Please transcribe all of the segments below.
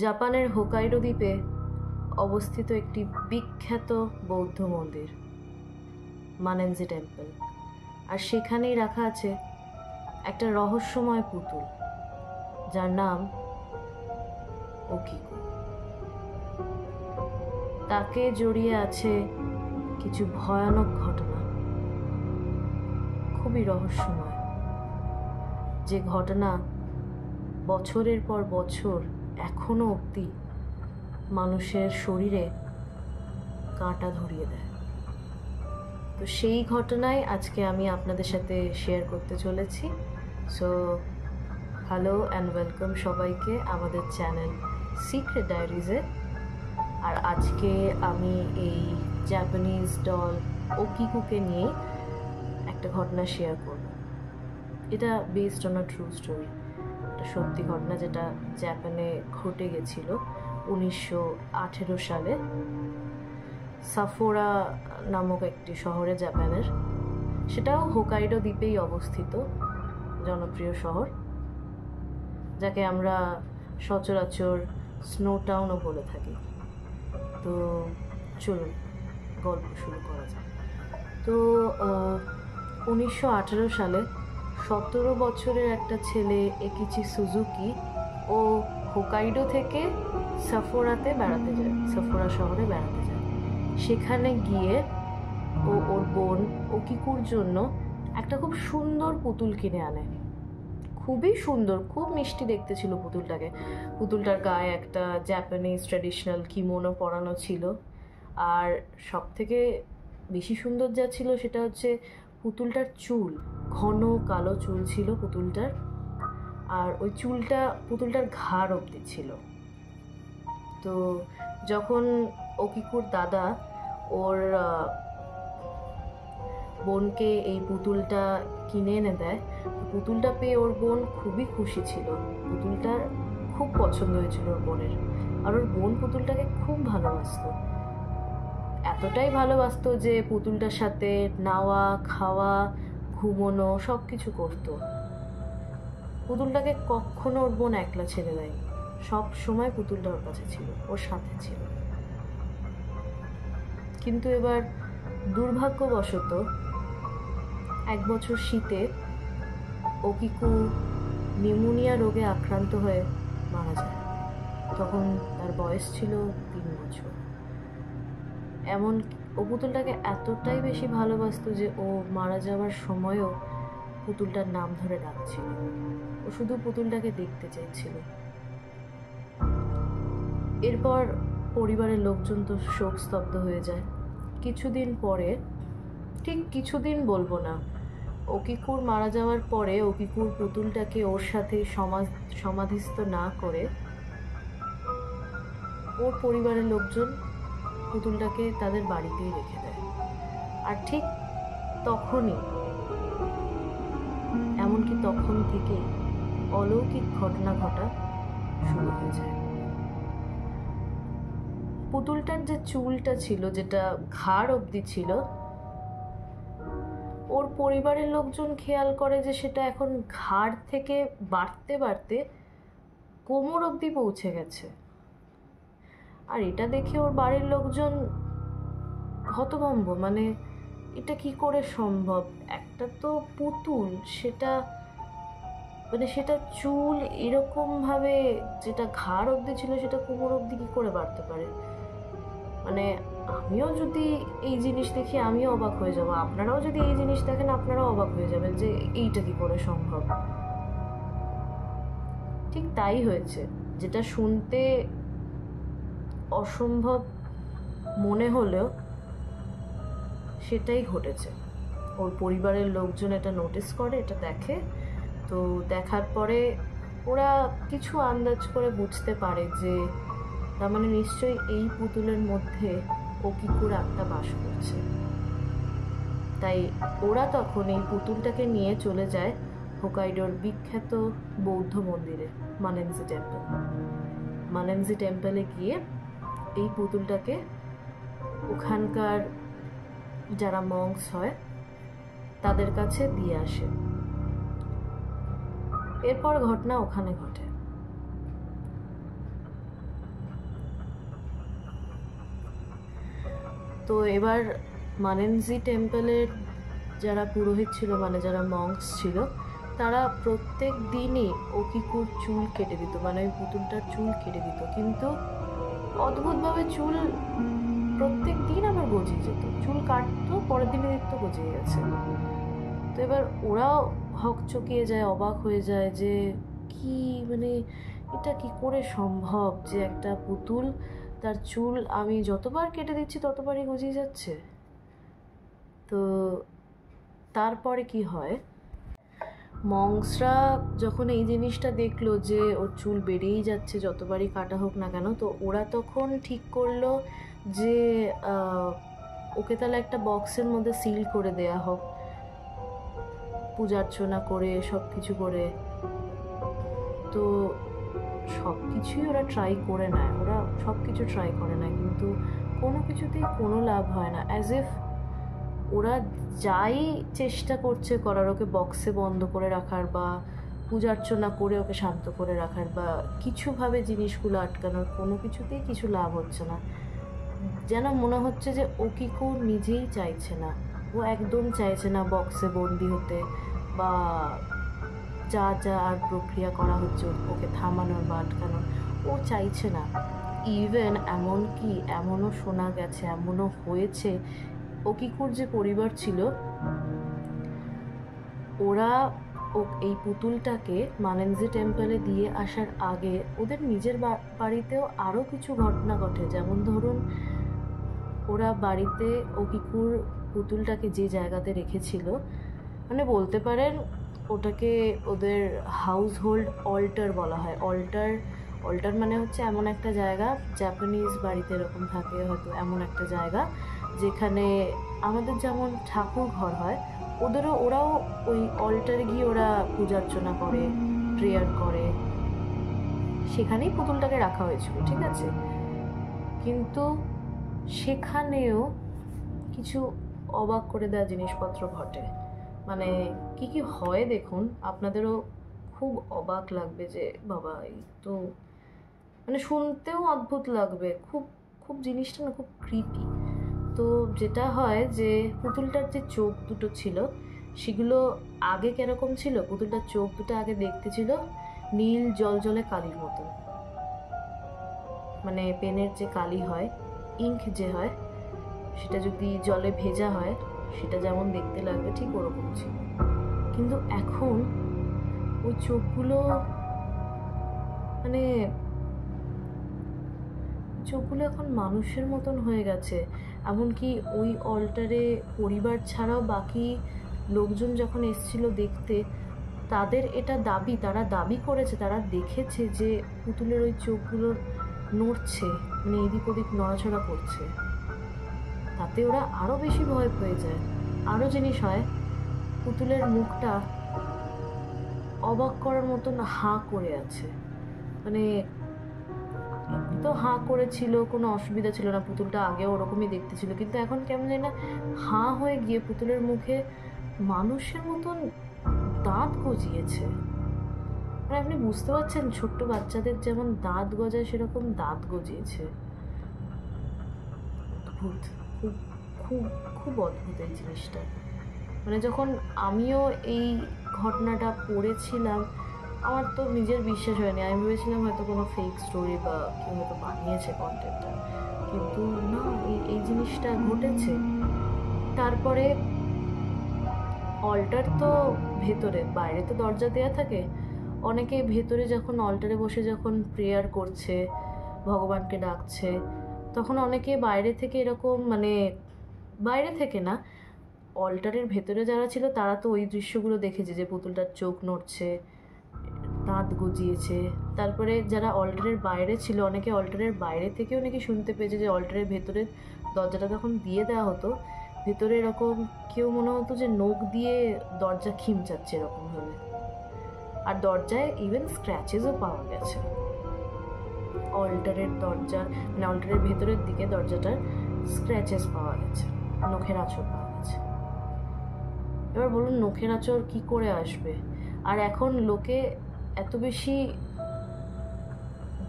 জাপানের হোকাইডো দ্বীপে অবস্থিত একটি বিখ্যাত বৌদ্ধ মন্দির মানেনজি টেম্পল, আর সেখানেই রাখা আছে একটা রহস্যময় পুতুল যার নাম ওকিকো। তাকে জড়িয়ে আছে কিছু ভয়ানক ঘটনা, খুবই রহস্যময়, যে ঘটনা বছরের পর বছর এখনো অবধি মানুষের শরীরে কাঁটা ধরিয়ে দেয়। তো সেই ঘটনাই আজকে আমি আপনাদের সাথে শেয়ার করতে চলেছি। সো হ্যালো অ্যান্ড ওয়েলকাম সবাইকে আমাদের চ্যানেল সিক্রেট ডায়েরিজে। আর আজকে আমি এই জাপানিজ ডল ওকিকোকে নিয়ে একটা ঘটনা শেয়ার করব। এটা based on a true story, একটা সত্যি ঘটনা যেটা জাপানে ঘটে গেছিল 1918 সালে সাফোরা নামক একটি শহরে জাপানের। সেটাও হোকাইডো দ্বীপেই অবস্থিত জনপ্রিয় শহর, যাকে আমরা সচরাচর স্নো টাউনও বলে থাকি। তো চলুন গল্প শুরু করা যায়। তো 1918 সালে 17 বছরের একটা ছেলে একিচি সুজুকি ও হোকাইডো থেকে সাফোরাতে বেড়াতে যায়, সাফোরা শহরে বেড়াতে যায়। সেখানে গিয়ে ও ওর বোন ওকিকুর জন্য একটা খুব সুন্দর পুতুল কিনে আনে। খুবই সুন্দর, খুব মিষ্টি দেখতে ছিল পুতুলটাকে। পুতুলটার গায়ে একটা জাপানিজ ট্র্যাডিশনাল কিমোনো পরানো ছিল, আর সব থেকে বেশি সুন্দর যা ছিল সেটা হচ্ছে পুতুলটার চুল, ঘন কালো চুল ছিল পুতুলটার, আর ওই চুলটা পুতুলটার ঘাড় অবধি ছিল। তো যখন ওকিকুর দাদা ওর বোনকে এই পুতুলটা কিনে এনে দেয়, পুতুলটা পেয়ে ওর বোন খুবই খুশি ছিল। পুতুলটার খুব পছন্দ হয়েছিল ওর বোনের, আর ওর বোন পুতুলটাকে খুব ভালোবাসতো। এতটাই ভালোবাসতো যে পুতুলটার সাথে নাওয়া, খাওয়া, ঘুমোনো সব কিছু করতো। পুতুলটাকে কখনো ওর বোন একলা ছেড়ে দেয়নি, সব সময় পুতুলটা ওর কাছে ছিল, ওর সাথে ছিল। কিন্তু এবার দুর্ভাগ্যবশত এক বছর শীতে ওকিকো নিউমোনিয়া রোগে আক্রান্ত হয়ে মারা যায়। তখন তার বয়স ছিল 3 বছর। এমন ও পুতুলটাকে এতটাই বেশি ভালোবাসতো যে ও মারা যাওয়ার সময়ও পুতুলটার নাম ধরে ডাকছিল। ও শুধু পুতুলটাকে দেখতে চাইছিল। এরপর পরিবারের লোকজন তো শোক স্তব্ধ হয়ে যায়। কিছুদিন পরে, ঠিক কিছুদিন বলবো না, ওকিকুর মারা যাওয়ার পরে ওকিকুর পুতুলটাকে ওর সাথে সমাধিস্থ না করে ওর পরিবারের লোকজন পুতুলটাকে তাদের বাড়িতেই রেখে দেয়। আর ঠিক তখনই, এমনকি তখন থেকেই অলৌকিক ঘটনা ঘটা শুরু হয়ে যায়। পুতুলটার যে চুলটা ছিল, যেটা ঘাড় অবধি ছিল, ওর পরিবারের লোকজন খেয়াল করে যে সেটা এখন ঘাড় থেকে বাড়তে বাড়তে কোমর অবধি পৌঁছে গেছে। আর এটা দেখে ওর বাড়ির লোকজন হতভম্ব, মানে এটা কি করে সম্ভব? একটা তো পুতুল, সেটা মানে সেটা চুল এরকম ভাবে যেটা ঘাড় অবধি ছিল সেটা কোমর অবধি কি করে বাড়তে পারে? মানে আমিও যদি এই জিনিস দেখি আমিও অবাক হয়ে যাবো, আপনারাও যদি এই জিনিস দেখেন আপনারাও অবাক হয়ে যাবেন যে এইটা কি করে সম্ভব। ঠিক তাই হয়েছে। যেটা শুনতে অসম্ভব মনে হলেও সেটাই ঘটেছে। ওর পরিবারের লোকজন এটা নোটিস করে, এটা দেখে। তো দেখার পরে ওরা কিছু আন্দাজ করে বুঝতে পারে যে তার মানে নিশ্চয়ই এই পুতুলের মধ্যে ওকিকুর আত্মা বাস করছে। তাই ওরা তখন এই পুতুলটাকে নিয়ে চলে যায় হোকাইডোর বিখ্যাত বৌদ্ধ মন্দিরে, মানেনজি টেম্পল। মানেনজি টেম্পলে গিয়ে এই পুতুলটাকে ওখানকার যারা মঙ্কস হয় তাদের কাছে দিয়ে আসে। এরপর ঘটনা ওখানে ঘটে। তো এবার মানেনজি টেম্পলের যারা পুরোহিত ছিল, মানে যারা মঙ্কস ছিল, তারা প্রত্যেক দিনই ওকিকুর চুল কেটে দিত, মানে ওই পুতুলটার চুল কেটে দিত। কিন্তু অদ্ভুতভাবে চুল প্রত্যেক দিন আবার গজিয়ে যেত। চুল কাটতো, পরের দিনে দেখতো গজিয়ে গেছে। তো এবার ওরাও হকচকিয়ে যায়, অবাক হয়ে যায় যে কি, মানে এটা কি করে সম্ভব যে একটা পুতুল, তার চুল আমি যতবার কেটে দিচ্ছি ততবারই গজিয়ে যাচ্ছে। তো তারপরে কি হয়, মঙ্কসরা যখন এই জিনিসটা দেখলো যে ওর চুল বেড়েই যাচ্ছে যতবারই কাটা হোক না কেন, তো ওরা তখন ঠিক করলো যে ওকে তাহলে একটা বক্সের মধ্যে সিল করে দেয়া হোক, পূজা অর্চনা করে সব কিছু করে। তো সব কিছুই ওরা ট্রাই করে নেয়, ওরা সব কিছু ট্রাই করে নেয়, কিন্তু কোনো কিছুতেই কোনো লাভ হয় না। অ্যাজ ইফ ওরা যাই চেষ্টা করছে করার, ওকে বক্সে বন্ধ করে রাখার বা পূজা অর্চনা করে ওকে শান্ত করে রাখার বা কিছুভাবে জিনিসগুলো আটকানোর, কোনো কিছুতেই কিছু লাভ হচ্ছে না। যেন মনে হচ্ছে যে ওকিকো নিজেই চাইছে না, ও একদম চাইছে না বক্সে বন্দি হতে বা যা যা আর প্রক্রিয়া করা হচ্ছে ওকে থামানোর বা আটকানোর, ও চাইছে না। ইভেন এমনকি এমনও শোনা গেছে, এমনও হয়েছে, ওকিকুর যে পরিবার ছিল ওরা এই পুতুলটাকে মানেনজি টেম্পলে দিয়ে আসার আগে ওদের নিজের বাড়িতেও আরও কিছু ঘটনা ঘটে। যেমন ধরুন, ওরা বাড়িতে ওকিকুর পুতুলটাকে যে জায়গাতে রেখেছিল, মানে বলতে পারেন ওটাকে ওদের হাউস হোল্ড অল্টার বলা হয়। অল্টার মানে হচ্ছে এমন একটা জায়গা, জাপানিজ বাড়িতে এরকম থাকে হয়তো, এমন একটা জায়গা যেখানে আমাদের যেমন ঠাকুর ঘর হয়, ওরাও ওই অল্টারে গিয়ে ওরা পূজা অর্চনা করে, প্রেয়ার করে। সেখানেই পুতুলটাকে রাখা হয়েছিল, ঠিক আছে? কিন্তু সেখানেও কিছু অবাক করে দেওয়া জিনিসপত্র ঘটে। মানে কি কি হয় দেখুন, আপনাদেরও খুব অবাক লাগবে যে বাবা, এই তো মানে শুনতেও অদ্ভুত লাগবে, খুব খুব জিনিসটা না খুব ক্রিপি। তো যেটা হয় যে পুতুলটার যে চোখ দুটো ছিল সেগুলো আগে কিরকম ছিল, পুতুলটার চোখ দুটো আগে দেখতে ছিল নীল জলজলে কালির মতো, মানে পেনের যে কালি হয়, ইঙ্ক যে হয়, সেটা যদি জলে ভেজা হয় সেটা যেমন দেখতে লাগবে ঠিক ওরকম ছিল। কিন্তু এখন ওই চোখগুলো, মানে চোখগুলো এখন মানুষের মতন হয়ে গেছে। এমনকি ওই অল্টারে পরিবার ছাড়াও বাকি লোকজন যখন এসেছিল দেখতে, তাদের এটা দাবি, তারা দাবি করেছে, তারা দেখেছে যে পুতুলের ওই চোখগুলো নড়ছে, মানে এদিক ওদিক নড়াচড়া করছে। তাতে ওরা আরও বেশি ভয় পেয়ে যায়। আরও জিনিস হয়, পুতুলের মুখটা অবাক করার মতন হাঁ করে আছে, মানে তো হাঁ করেছিল, কোনো অসুবিধা ছিল না, পুতুলটা আগেও ওরকমই দেখতে ছিল, কিন্তু এখন কেমন জানি না হাঁ হয়ে গিয়ে পুতুলের মুখে মানুষের মতন দাঁত গজিয়েছে। মানে আপনি বুঝতে পারছেন, ছোট্ট বাচ্চাদের যেমন দাঁত গজায় সেরকম দাঁত গজিয়েছে। অদ্ভুত, খুব খুব খুব অদ্ভুত এই জিনিসটা। মানে যখন আমিও এই ঘটনাটা পড়েছিলাম, আমার তো নিজের বিশ্বাস হয়নি। আমি ভেবেছিলাম হয়তো কোনো ফেক স্টোরি বা কেউ হয়তো বানিয়েছে কন্টেন্টটা, কিন্তু না, এই জিনিসটা ঘটেছে। তারপরে অল্টার তো ভেতরে, বাইরে তো দরজা দেওয়া থাকে, অনেকে ভেতরে যখন অল্টারে বসে যখন প্রেয়ার করছে, ভগবানকে ডাকছে, তখন অনেকে বাইরে থেকে এরকম, মানে বাইরে থেকে না, অল্টারের ভেতরে যারা ছিল তারা তো ওই দৃশ্যগুলো দেখেছে যে পুতুলটার চোখ নড়ছে, দাঁত গজিয়েছে। তারপরে যারা অল্টারের বাইরে ছিল, অনেকে অল্টারের বাইরে থেকেও নাকি শুনতে পেয়েছে যে অল্টারের ভেতরের দরজাটা যখন দিয়ে দেওয়া হতো, ভেতরে এরকম কেউ মনে হতো যে নখ দিয়ে দরজা খিমচাচ্ছে এরকমভাবে। আর দরজায় ইভেন স্ক্র্যাচেসও পাওয়া গেছে অল্টারের দরজার, মানে অল্টারের ভেতরের দিকে দরজাটার স্ক্র্যাচেস পাওয়া গেছে, নখের আঁচড় পাওয়া গেছে। এবার বলুন নখের আঁচড় কী করে আসবে? আর এখন লোকে এত বেশি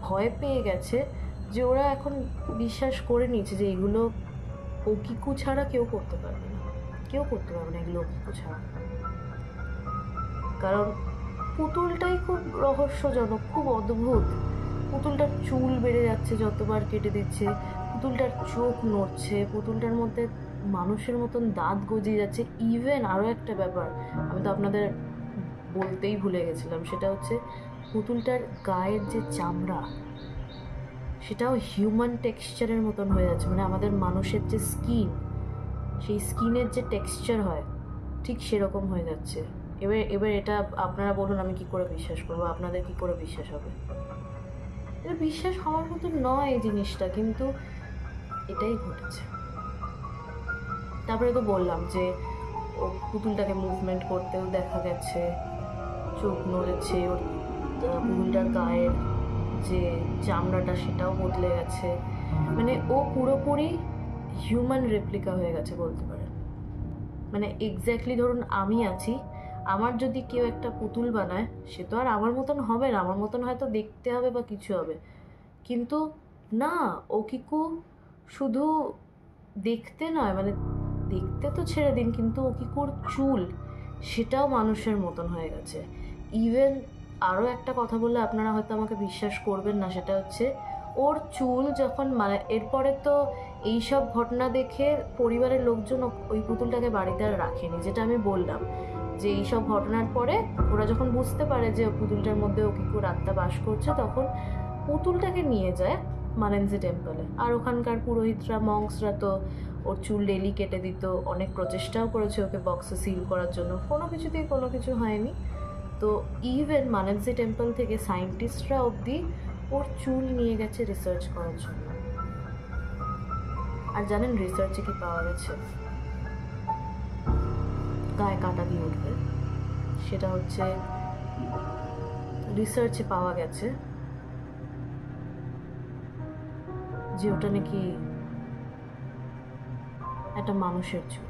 ভয় পেয়ে গেছে যে ওরা এখন বিশ্বাস করে নিয়েছে যে এগুলো ওকিকু ছাড়া কেউ করতে পারবে না, কেউ করতে পারবে না এগুলো ওকিকু ছাড়া। কারণ পুতুলটাই খুব রহস্যজনক, খুব অদ্ভুত। পুতুলটার চুল বেড়ে যাচ্ছে যতবার কেটে দিচ্ছে, পুতুলটার চোখ নড়ছে, পুতুলটার মধ্যে মানুষের মতন দাঁত গজিয়ে যাচ্ছে। ইভেন আরও একটা ব্যাপার আমি তো আপনাদের বলতেই ভুলে গেছিলাম, সেটা হচ্ছে পুতুলটার গায়ের যে চামড়া সেটাও হিউম্যান টেক্সচারের মতন হয়ে যাচ্ছে। মানে আমাদের মানুষের যে স্কিন, সেই স্কিনের যে টেক্সচার হয় ঠিক সেরকম হয়ে যাচ্ছে। এবার এটা আপনারা বলুন আমি কি করে বিশ্বাস করবো, আপনাদের কি করে বিশ্বাস হবে? এটা বিশ্বাস হওয়ার মতো নয় এই জিনিসটা, কিন্তু এটাই ঘটেছে। তারপরে তো বললাম যে ও পুতুলটাকে মুভমেন্ট করতেও দেখা গেছে, চোখ নড়েছে, ওর পুতুলটার গায়ের যে চামড়াটা সেটাও বদলে গেছে। মানে ও পুরোপুরি হিউম্যান রেপ্লিকা হয়ে গেছে বলতে পারেন। মানে এক্স্যাক্টলি ধরুন আমি আছি, আমার যদি কেউ একটা পুতুল বানায় সে তো আর আমার মতন হবে না, আমার মতন হয়তো দেখতে হবে বা কিছু হবে, কিন্তু না, ওকিকু শুধু দেখতে নয়, মানে দেখতে তো ছেড়ে দিন, কিন্তু ওকিকুর চুল সেটাও মানুষের মতন হয়ে গেছে। ইভেন আরও একটা কথা বললে আপনারা হয়তো আমাকে বিশ্বাস করবেন না, সেটা হচ্ছে ওর চুল যখন, মানে এরপরে তো এইসব ঘটনা দেখে পরিবারের লোকজন ওই পুতুলটাকে বাড়িতে আর রাখেনি, যেটা আমি বললাম যে এইসব ঘটনার পরে ওরা যখন বুঝতে পারে যে পুতুলটার মধ্যে ওকিকুর আত্মা বাস করছে, তখন পুতুলটাকে নিয়ে যায় মানেনজি টেম্পলে। আর ওখানকার পুরোহিতরা, মংসরা তো ওর চুল ডেলি কেটে দিত, অনেক প্রচেষ্টাও করেছে ওকে বক্সে সিল করার জন্য, কোনো কিছুতেই কোনো কিছু হয়নি। তো ইভেন মানেনজি টেম্পল থেকে সায়েন্টিস্টরা অবধি ওর চুল নিয়ে গেছে রিসার্চ করার জন্য। আর জানেন রিসার্চে কি পাওয়া গেছে? গায়ে কাঁটা দিয়ে উঠবে, সেটা হচ্ছে রিসার্চে পাওয়া গেছে যে ওটা নাকি একটা মানুষের চুল।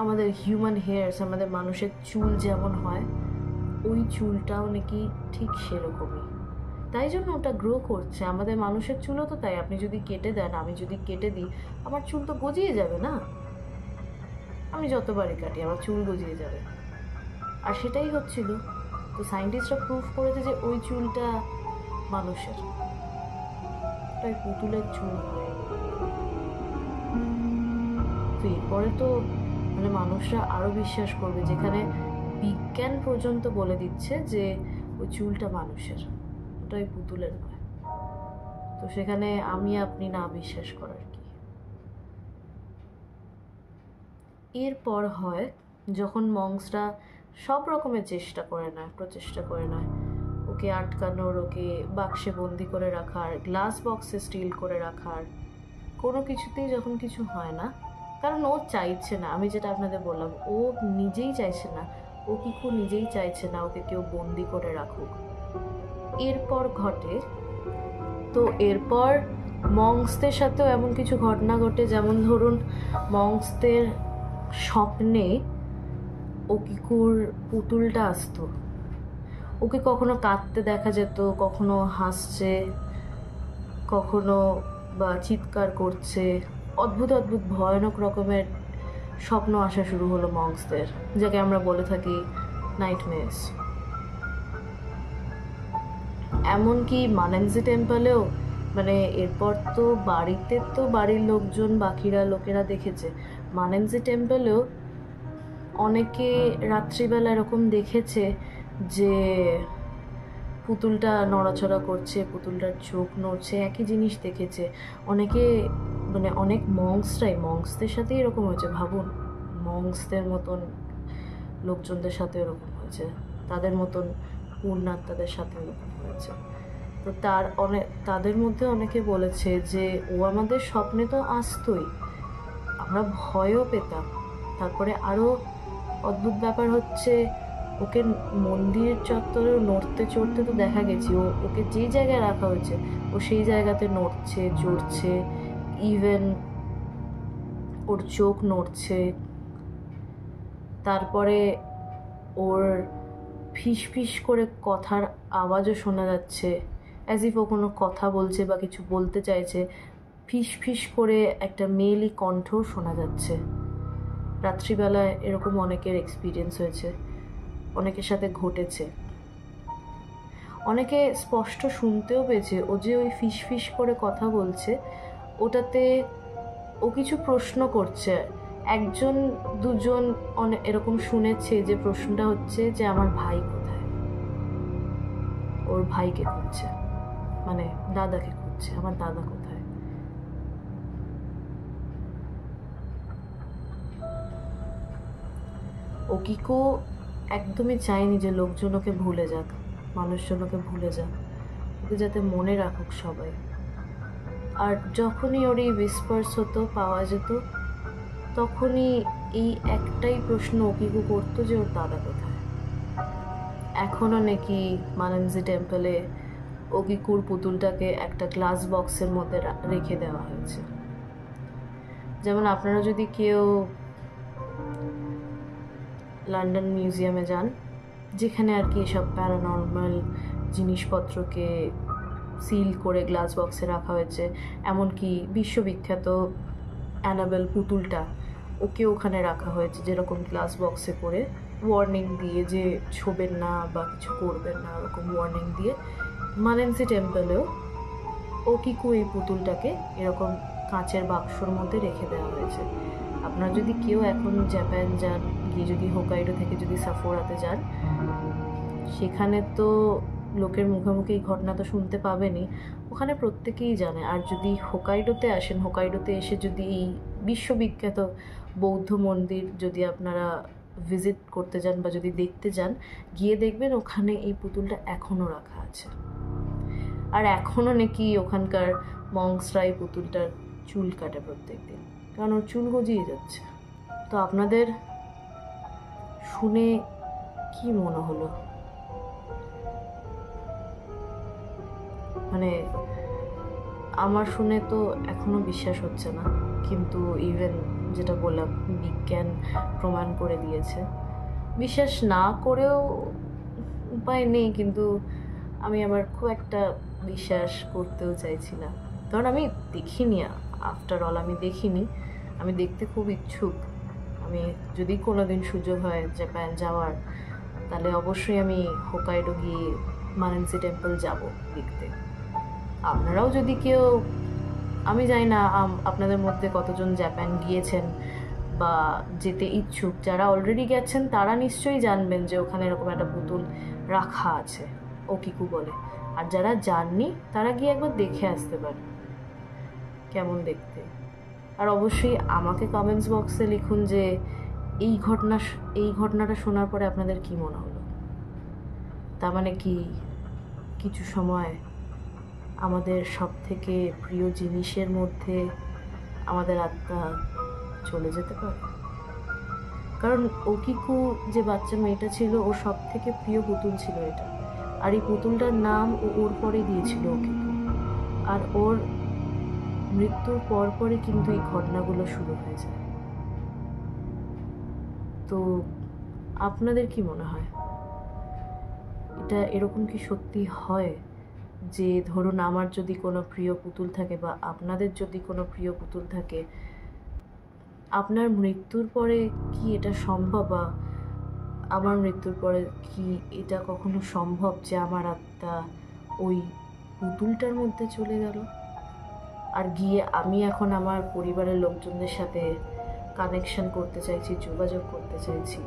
আমাদের হিউম্যান হেয়ারস, আমাদের মানুষের চুল যেমন হয়, ওই চুলটাও নাকি ঠিক সেরকমই, তাই জন্য ওটা গ্রো করছে। আমাদের মানুষের চুলও তো তাই, আপনি যদি কেটে দেন, আমি যদি কেটে দিই, আমার চুল তো গজিয়ে যাবে না? আমি যতবারই কাটি আমার চুল গজিয়ে যাবে। আর সেটাই হচ্ছিল। তো সায়েন্টিস্টরা প্রুফ করেছে যে ওই চুলটা মানুষের, তাই পুতুলের চুল হয়। তো এরপরে তো মানে মানুষরা আরও বিশ্বাস করবে, যেখানে বিজ্ঞান পর্যন্ত বলে দিচ্ছে যে ওই চুলটা মানুষের, ওটা ওই পুতুলের নয়। তো সেখানে আমি আপনি না বিশ্বাস করার কি? এরপর হয় যখন মংসরা সব রকমের প্রচেষ্টা করে নেয় ওকে আটকানোর, ওকে বাক্সে বন্দি করে রাখার, গ্লাস বক্সে স্টিল করে রাখার, কোনো কিছুতেই যখন কিছু হয় না, কারণ ও চাইছে না, আমি যেটা আপনাদের বললাম, ও নিজেই চাইছে না, ওকিকু নিজেই চাইছে না ওকে কেউ বন্দি করে রাখুক। এরপর ঘটে, তো এরপর মংসদের সাথেও এমন কিছু ঘটনা ঘটে, যেমন ধরুন মংসদের স্বপ্নে ওকিকুর পুতুলটা আসতো, ওকে কখনো কাঁদতে দেখা যেত, কখনো হাসছে, কখনো বা চিৎকার করছে, অদ্ভুত অদ্ভুত ভয়ানক রকমের স্বপ্ন আসা শুরু হলো মংসদের, যাকে আমরা বলে থাকি নাইটমেয়ার্স। এমনকি মানেনজি টেম্পলেও, মানে এরপর তো বাড়িতে তো বাড়ির লোকজন, বাকিরা লোকেরা দেখেছে, মানেনজি টেম্পলেও অনেকে রাত্রিবেলা এরকম দেখেছে যে পুতুলটা নড়াচড়া করছে, পুতুলটার চোখ নড়ছে, একই জিনিস দেখেছে অনেকে। মানে অনেক মংসদের সাথেই এরকম হয়েছে, ভাবুন মংসদের মতন লোকজনদের সাথে এরকম হয়েছে, তাদের মতন পূর্ণাত্মাদের সাথে এরকম হয়েছে। তো তাদের মধ্যে অনেকে বলেছে যে ও আমাদের স্বপ্নে তো আসতোই, আমরা ভয়ও পেতাম। তারপরে আরও অদ্ভুত ব্যাপার হচ্ছে, ওকে মন্দির চত্বরে নড়তে চড়তে তো দেখা গেছি, ওকে যেই জায়গায় রাখা হয়েছে ও সেই জায়গাতে নড়ছে চড়ছে, ইভেন ওর চোখ নড়ছে। তারপরে ওর ফিস ফিস করে কথার আওয়াজও শোনা যাচ্ছে, অ্যাজ ইফ ও কোনো কথা বলছে বা কিছু বলতে চাইছে, ফিস ফিস করে একটা মেয়েলি কণ্ঠ শোনা যাচ্ছে। রাত্রিবেলায় এরকম অনেকের এক্সপিরিয়েন্স হয়েছে, অনেকের সাথে ঘটেছে। অনেকে স্পষ্ট শুনতেও পেয়েছে ও যে ওই ফিস ফিস করে কথা বলছে, ওটাতে ও কিছু প্রশ্ন করছে। একজন দুজন এরকম শুনেছে যে প্রশ্নটা হচ্ছে যে আমার ভাই কোথায়, ওর ভাইকে খুঁজছে, মানে দাদাকে খুঁজছে, আমার দাদা কোথায়। ওকিকো একদমই চায়নি যে লোকজন ওকে ভুলে যাক, মানুষজন ওকে ভুলে যাক, ওকে যাতে মনে রাখুক সবাই। আর যখনই ওর এই উইসপার্স হতো, পাওয়া যেত, তখনই এই একটাই প্রশ্ন ওকিকো করতো যে ওর দাদা কোথায়। এখনও নাকি মানানজি টেম্পলে ওকিকুর পুতুলটাকে একটা গ্লাস বক্সের মধ্যে রেখে দেওয়া হয়েছে। যেমন আপনারা যদি কেউ লন্ডন মিউজিয়ামে যান, যেখানে আর কি এসব প্যারানর্মাল জিনিসপত্রকে সিল করে গ্লাস বক্সে রাখা হয়েছে, এমনকি বিশ্ববিখ্যাত অ্যানাবেল পুতুলটা ওকে ওখানে রাখা হয়েছে যেরকম গ্লাস বক্সে করে, ওয়ার্নিং দিয়ে যে ছোবেন না বা কিছু করবেন না, ওরকম ওয়ার্নিং দিয়ে মানানজি টেম্পলেও ওকিকো এই পুতুলটাকে এরকম কাঁচের বাক্সর মধ্যে রেখে দেওয়া হয়েছে। আপনারা যদি কেউ এখন জাপান যান, গিয়ে যদি হোকাইডো থেকে যদি সাফোরাতে যান, সেখানে তো লোকের মুখোমুখি এই ঘটনা তো শুনতে পাবেনই, ওখানে প্রত্যেকেই জানে। আর যদি হোকাইডোতে আসেন, হোকাইডোতে এসে যদি এই বিশ্ববিখ্যাত বৌদ্ধ মন্দির যদি আপনারা ভিজিট করতে যান বা যদি দেখতে যান, গিয়ে দেখবেন ওখানে এই পুতুলটা এখনও রাখা আছে। আর এখনও নাকি ওখানকার মংসরা এই পুতুলটার চুল কাটে প্রত্যেক দিন, কারণ ওর চুল গজিয়ে যাচ্ছে। তো আপনাদের শুনে কি মনে হলো? মানে আমার শুনে তো এখনো বিশ্বাস হচ্ছে না, কিন্তু ইভেন যেটা বললাম, বিজ্ঞান প্রমাণ করে দিয়েছে। বিশ্বাস না করেও উপায় নেই, কিন্তু আমি আবার খুব একটা বিশ্বাস করতেও চাইছি না, কারণ আমি দেখিনি। আফটার অল আমি দেখিনি, আমি দেখতে খুব ইচ্ছুক। আমি যদি কোনো দিন সুযোগ হয় জাপান যাওয়ার, তাহলে অবশ্যই আমি হোকাইডো গিয়ে মানানজি টেম্পল যাব দেখতে। আপনারাও যদি কেউ, আমি জানি না আপনাদের মধ্যে কতজন জাপান গিয়েছেন বা যেতে ইচ্ছুক, যারা অলরেডি গেছেন তারা নিশ্চয়ই জানবেন যে ওখানে এরকম একটা পুতুল রাখা আছে, ওকিকো বলে। আর যারা যাননি তারা গিয়ে একবার দেখে আসতে পারেন কেমন দেখতে। আর অবশ্যই আমাকে কমেন্টস বক্সে লিখুন যে এই ঘটনাটা শোনার পরে আপনাদের কি মনে হলো। তার মানে কি কিছু সময় আমাদের সব থেকে প্রিয় জিনিসের মধ্যে আমাদের আত্মা চলে যেতে পারে? কারণ ওকিকো যে বাচ্চা মেয়েটা ছিল, ওর সব থেকে প্রিয় পুতুল ছিল এটা। আর এই পুতুলটার নাম ওর পরে দিয়েছিল ওকিকো। আর ওর মৃত্যুর পরপরই কিন্তু এই ঘটনাগুলো শুরু হয়ে যায়। তো আপনাদের কি মনে হয়, এটা এরকম কি সত্যি হয় যে ধরুন আমার যদি কোনো প্রিয় পুতুল থাকে বা আপনাদের যদি কোনো প্রিয় পুতুল থাকে, আপনার মৃত্যুর পরে কি এটা সম্ভব, বা আমার মৃত্যুর পরে কি এটা কখনো সম্ভব যে আমার আত্মা ওই পুতুলটার মধ্যে চলে গেল আর গিয়ে আমি এখন আমার পরিবারের লোকজনদের সাথে কানেকশন করতে চাইছি, যোগাযোগ করতে চাইছি,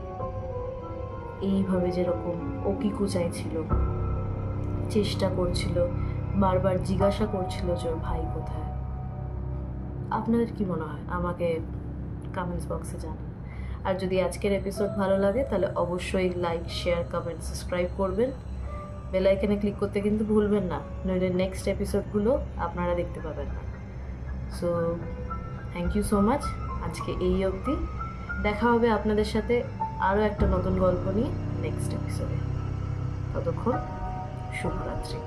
এইভাবে যেরকম ওকিকো চাইছিল, চেষ্টা করছিল, বারবার জিজ্ঞাসা করছিল যে ওর ভাই কোথায়। আপনাদের কি মনে হয় আমাকে কমেন্টস বক্সে জানান। আর যদি আজকের এপিসোড ভালো লাগে তাহলে অবশ্যই লাইক, শেয়ার, কমেন্ট, সাবস্ক্রাইব করবেন। বেল আইকনে ক্লিক করতে কিন্তু ভুলবেন না, নইলে নেক্সট এপিসোডগুলো আপনারা দেখতে পাবেন না। So thank you so much, আজকে এই অবধি। দেখা হবে আপনাদের সাথে আরও একটা নতুন গল্প নিয়ে নেক্সট এপিসোডে। ততক্ষণ শুভরাত্রি।